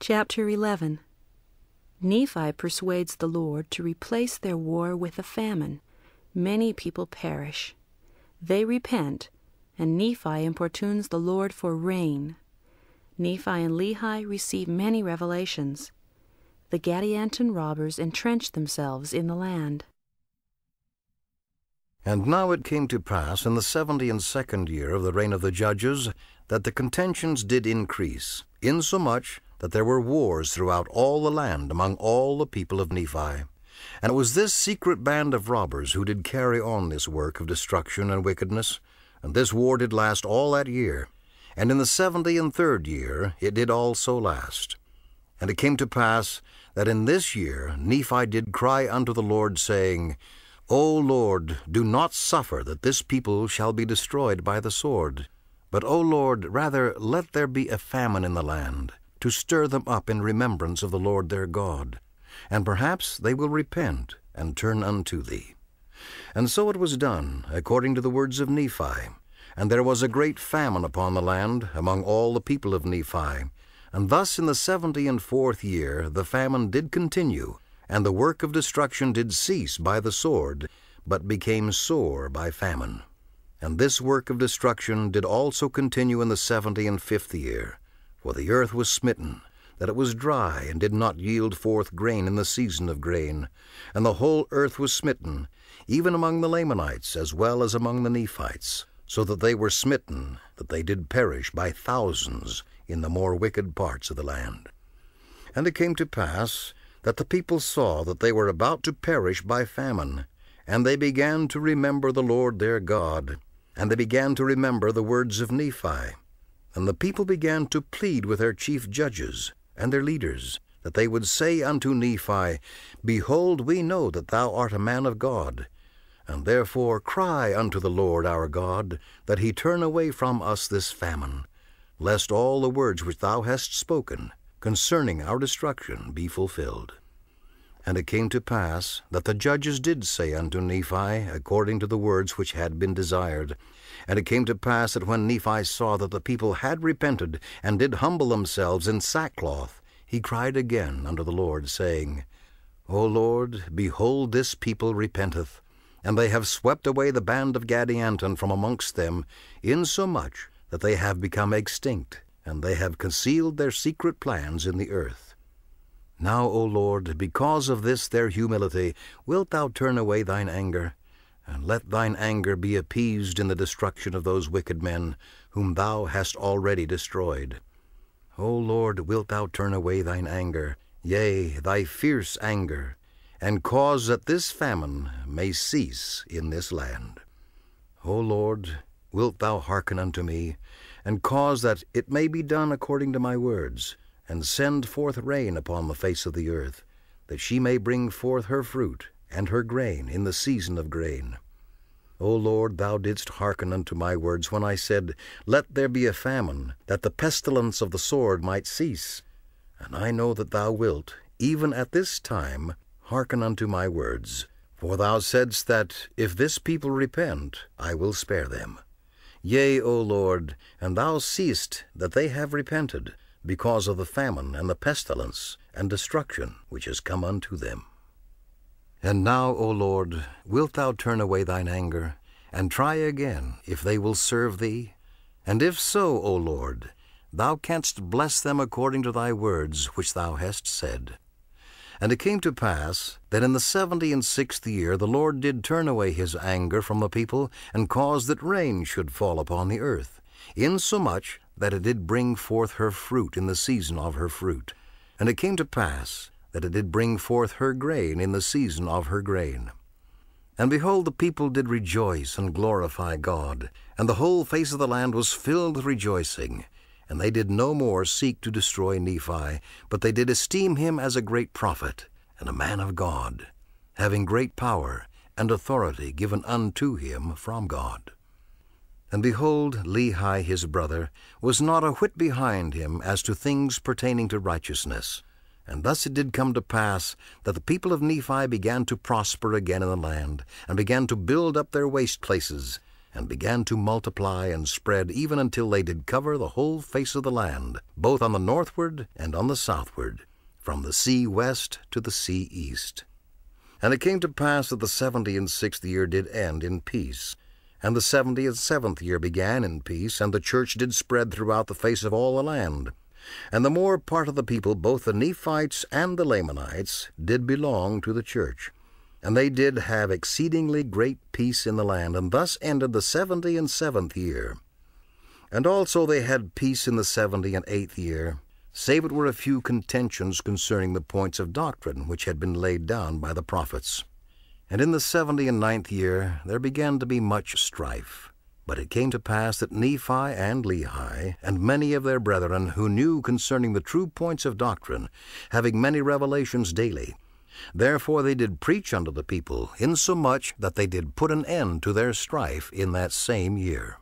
Chapter 11. Nephi persuades the Lord to replace their war with a famine. Many people perish. They repent, and Nephi importunes the Lord for rain. Nephi and Lehi receive many revelations. The Gadianton robbers entrench themselves in the land. And now it came to pass in the 72nd year of the reign of the judges that the contentions did increase, insomuch that there were wars throughout all the land among all the people of Nephi. And it was this secret band of robbers who did carry on this work of destruction and wickedness. And this war did last all that year. And in the 73rd year it did also last. And it came to pass that in this year Nephi did cry unto the Lord, saying, O Lord, do not suffer that this people shall be destroyed by the sword. But, O Lord, rather let there be a famine in the land, to stir them up in remembrance of the Lord their God. And perhaps they will repent and turn unto thee. And so it was done, according to the words of Nephi. And there was a great famine upon the land among all the people of Nephi. And thus in the 74th year the famine did continue, and the work of destruction did cease by the sword, but became sore by famine. And this work of destruction did also continue in the 75th year. For the earth was smitten, that it was dry, and did not yield forth grain in the season of grain. And the whole earth was smitten, even among the Lamanites as well as among the Nephites, so that they were smitten, that they did perish by thousands in the more wicked parts of the land. And it came to pass that the people saw that they were about to perish by famine, and they began to remember the Lord their God, and they began to remember the words of Nephi. And the people began to plead with their chief judges and their leaders, that they would say unto Nephi, Behold, we know that thou art a man of God, and therefore cry unto the Lord our God, that he turn away from us this famine, lest all the words which thou hast spoken concerning our destruction be fulfilled. And it came to pass that the judges did say unto Nephi, according to the words which had been desired. And it came to pass that when Nephi saw that the people had repented, and did humble themselves in sackcloth, he cried again unto the Lord, saying, O Lord, behold, this people repenteth, and they have swept away the band of Gadianton from amongst them, insomuch that they have become extinct, and they have concealed their secret plans in the earth. Now, O Lord, because of this their humility, wilt thou turn away thine anger, and let thine anger be appeased in the destruction of those wicked men, whom thou hast already destroyed. O Lord, wilt thou turn away thine anger, yea, thy fierce anger, and cause that this famine may cease in this land. O Lord, wilt thou hearken unto me, and cause that it may be done according to my words, and send forth rain upon the face of the earth, that she may bring forth her fruit and her grain in the season of grain. O Lord, thou didst hearken unto my words when I said, Let there be a famine, that the pestilence of the sword might cease. And I know that thou wilt, even at this time, hearken unto my words. For thou saidst that, if this people repent, I will spare them. Yea, O Lord, and thou seest that they have repented, because of the famine and the pestilence and destruction which is come unto them. And now, O Lord, wilt thou turn away thine anger, and try again if they will serve thee? And if so, O Lord, thou canst bless them according to thy words which thou hast said. And it came to pass that in the 76th year the Lord did turn away his anger from the people, and cause that rain should fall upon the earth, insomuch that it did bring forth her fruit in the season of her fruit. And it came to pass that it did bring forth her grain in the season of her grain. And behold, the people did rejoice and glorify God, and the whole face of the land was filled with rejoicing. And they did no more seek to destroy Nephi, but they did esteem him as a great prophet and a man of God, having great power and authority given unto him from God. And behold, Lehi his brother was not a whit behind him as to things pertaining to righteousness. And thus it did come to pass that the people of Nephi began to prosper again in the land, and began to build up their waste places. and began to multiply and spread even until they did cover the whole face of the land, both on the northward and on the southward, from the sea west to the sea east. And it came to pass that the 76th year did end in peace, and the 77th year began in peace, and the church did spread throughout the face of all the land. And the more part of the people, both the Nephites and the Lamanites, did belong to the church. And they did have exceedingly great peace in the land, and thus ended the 77th year. And also they had peace in the 78th year, save it were a few contentions concerning the points of doctrine which had been laid down by the prophets. And in the 79th year there began to be much strife. But it came to pass that Nephi and Lehi, and many of their brethren who knew concerning the true points of doctrine, having many revelations daily, therefore they did preach unto the people, insomuch that they did put an end to their strife in that same year.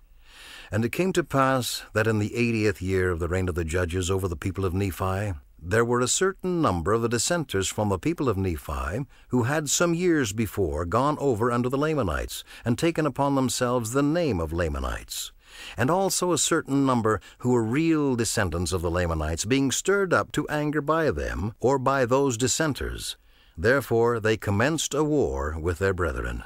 And it came to pass that in the 80th year of the reign of the judges over the people of Nephi, there were a certain number of the dissenters from the people of Nephi, who had some years before gone over unto the Lamanites, and taken upon themselves the name of Lamanites. And also a certain number who were real descendants of the Lamanites, being stirred up to anger by them, or by those dissenters. Therefore they commenced a war with their brethren.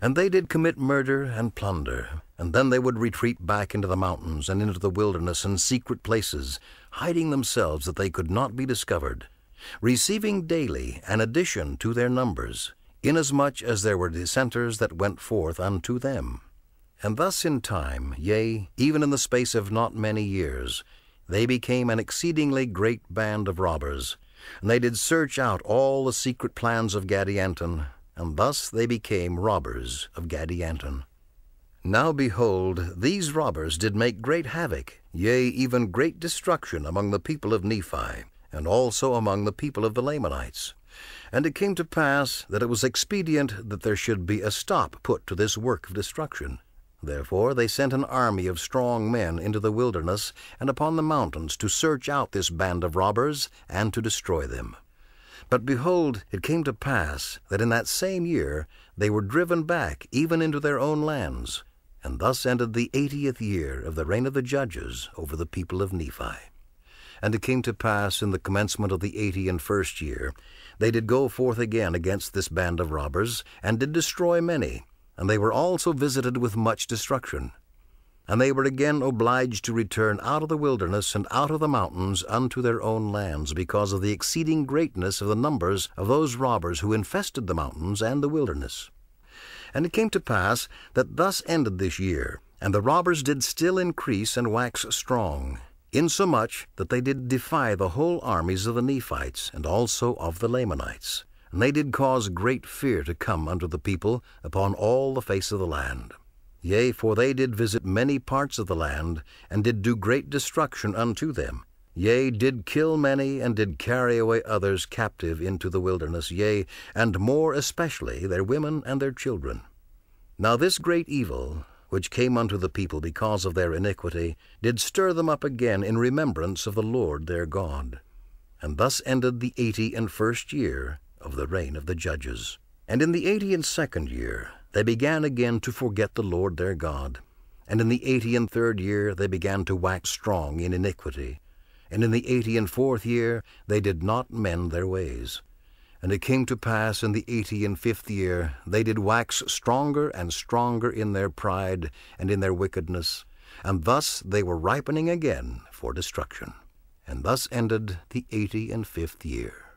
And they did commit murder and plunder, and then they would retreat back into the mountains and into the wilderness and secret places, hiding themselves that they could not be discovered, receiving daily an addition to their numbers, inasmuch as there were dissenters that went forth unto them. And thus in time, yea, even in the space of not many years, they became an exceedingly great band of robbers, and they did search out all the secret plans of Gadianton, and thus they became robbers of Gadianton. Now behold, these robbers did make great havoc, yea, even great destruction among the people of Nephi, and also among the people of the Lamanites. And it came to pass that it was expedient that there should be a stop put to this work of destruction. Therefore they sent an army of strong men into the wilderness and upon the mountains to search out this band of robbers and to destroy them. But behold, it came to pass that in that same year they were driven back even into their own lands, and thus ended the 80th year of the reign of the judges over the people of Nephi. And it came to pass in the commencement of the 81st year, they did go forth again against this band of robbers, and did destroy many, and they were also visited with much destruction. And they were again obliged to return out of the wilderness and out of the mountains unto their own lands, because of the exceeding greatness of the numbers of those robbers who infested the mountains and the wilderness. And it came to pass that thus ended this year, and the robbers did still increase and wax strong, insomuch that they did defy the whole armies of the Nephites, and also of the Lamanites. And they did cause great fear to come unto the people upon all the face of the land. Yea, for they did visit many parts of the land, and did do great destruction unto them. Yea, did kill many, and did carry away others captive into the wilderness, yea, and more especially their women and their children. Now this great evil, which came unto the people because of their iniquity, did stir them up again in remembrance of the Lord their God. And thus ended the 81st year of the reign of the judges. And in the 82nd year they began again to forget the Lord their God. And in the 83rd year they began to wax strong in iniquity. And in the 84th year they did not mend their ways. And it came to pass in the 85th year they did wax stronger and stronger in their pride and in their wickedness, and thus they were ripening again for destruction. And thus ended the 85th year.